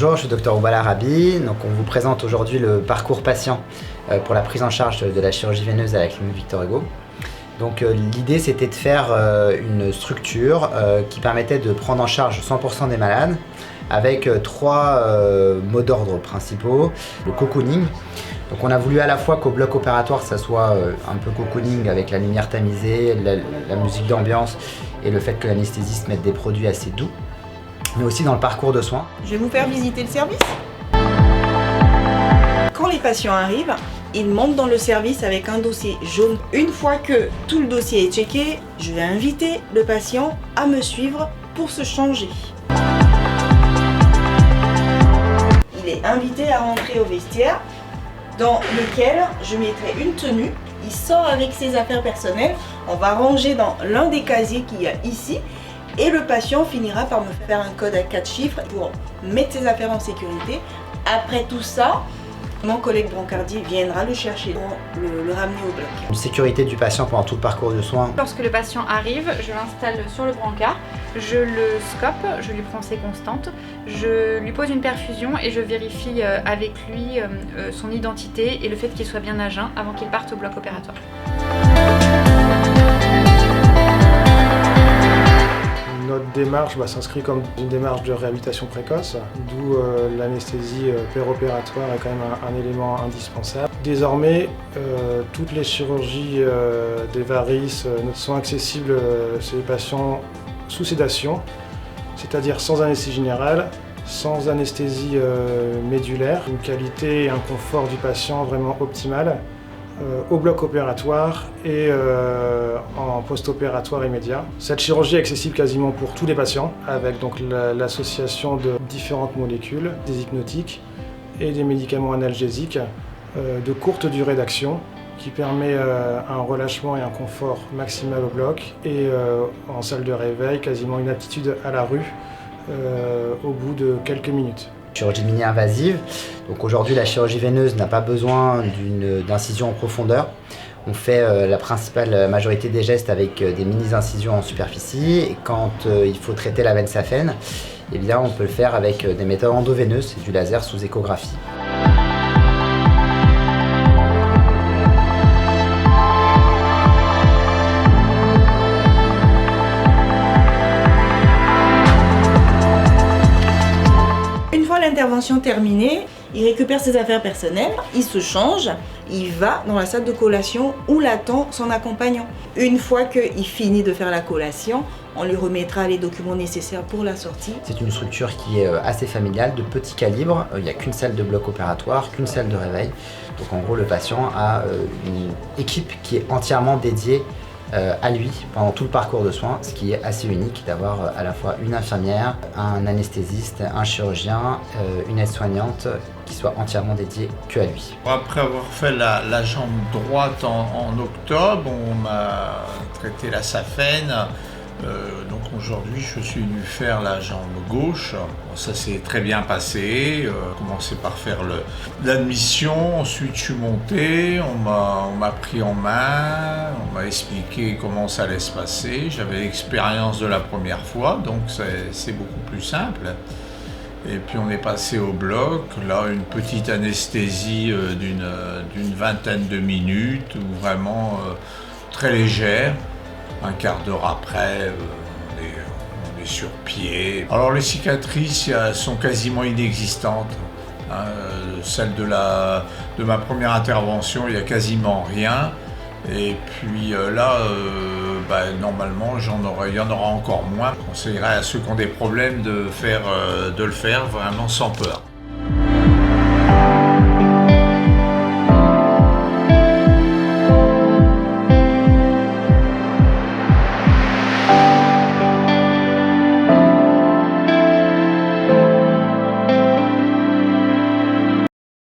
Bonjour, je suis Dr Oubala Rabi. Donc on vous présente aujourd'hui le parcours patient pour la prise en charge de la chirurgie veineuse à la clinique Victor Hugo. Donc l'idée c'était de faire une structure qui permettait de prendre en charge 100% des malades avec trois mots d'ordre principaux. Le cocooning. Donc on a voulu à la fois qu'au bloc opératoire ça soit un peu cocooning avec la lumière tamisée, la musique d'ambiance et le fait que l'anesthésiste mette des produits assez doux, mais aussi dans le parcours de soins. Je vais vous faire visiter le service. Quand les patients arrivent, ils montent dans le service avec un dossier jaune. Une fois que tout le dossier est checké, je vais inviter le patient à me suivre pour se changer. Il est invité à rentrer au vestiaire dans lequel je mettrai une tenue. Il sort avec ses affaires personnelles. On va ranger dans l'un des casiers qu'il y a ici. Et le patient finira par me faire un code à 4 chiffres pour mettre ses affaires en sécurité. Après tout ça, mon collègue brancardier viendra le chercher pour le ramener au bloc. Une sécurité du patient pendant tout le parcours de soins. Lorsque le patient arrive, je l'installe sur le brancard, je le scope, je lui prends ses constantes, je lui pose une perfusion et je vérifie avec lui son identité et le fait qu'il soit bien à jeun avant qu'il parte au bloc opératoire. Notre démarche s'inscrit comme une démarche de réhabilitation précoce, d'où l'anesthésie péropératoire est quand même un élément indispensable. Désormais, toutes les chirurgies des varices sont accessibles chez les patients sous sédation, c'est-à-dire sans anesthésie générale, sans anesthésie médulaire, une qualité et un confort du patient vraiment optimal. Au bloc opératoire et en post-opératoire immédiat. Cette chirurgie est accessible quasiment pour tous les patients, avec donc l'association de différentes molécules, des hypnotiques et des médicaments analgésiques de courte durée d'action, qui permet un relâchement et un confort maximal au bloc et en salle de réveil, quasiment une aptitude à la rue au bout de quelques minutes. Chirurgie mini-invasive. Donc aujourd'hui, la chirurgie veineuse n'a pas besoin d'incision en profondeur. On fait la principale majorité des gestes avec des mini-incisions en superficie. Et quand il faut traiter la veine saphène, eh bien, on peut le faire avec des méthodes endoveineuses, c'est du laser sous échographie. L'intervention terminée, il récupère ses affaires personnelles, il se change, il va dans la salle de collation où l'attend son accompagnant. Une fois qu'il finit de faire la collation, on lui remettra les documents nécessaires pour la sortie. C'est une structure qui est assez familiale, de petit calibre. Il n'y a qu'une salle de bloc opératoire, qu'une salle de réveil. Donc en gros, le patient a une équipe qui est entièrement dédiée à lui pendant tout le parcours de soins, ce qui est assez unique d'avoir à la fois une infirmière, un anesthésiste, un chirurgien, une aide-soignante qui soit entièrement dédiée que à lui. Après avoir fait la jambe droite en octobre, on m'a traité la saphène. Donc aujourd'hui je suis venu faire la jambe gauche. Bon, ça s'est très bien passé. Commencé par faire l'admission, ensuite je suis monté, on m'a pris en main, on m'a expliqué comment ça allait se passer. J'avais l'expérience de la première fois, donc c'est beaucoup plus simple. Et puis on est passé au bloc, là une petite anesthésie d'une vingtaine de minutes, ou vraiment très légère. Un quart d'heure après, on est sur pied. Alors les cicatrices sont quasiment inexistantes. Celle de ma première intervention, il n'y a quasiment rien. Et puis là, normalement, il y en aura encore moins. Je conseillerais à ceux qui ont des problèmes de le faire vraiment sans peur.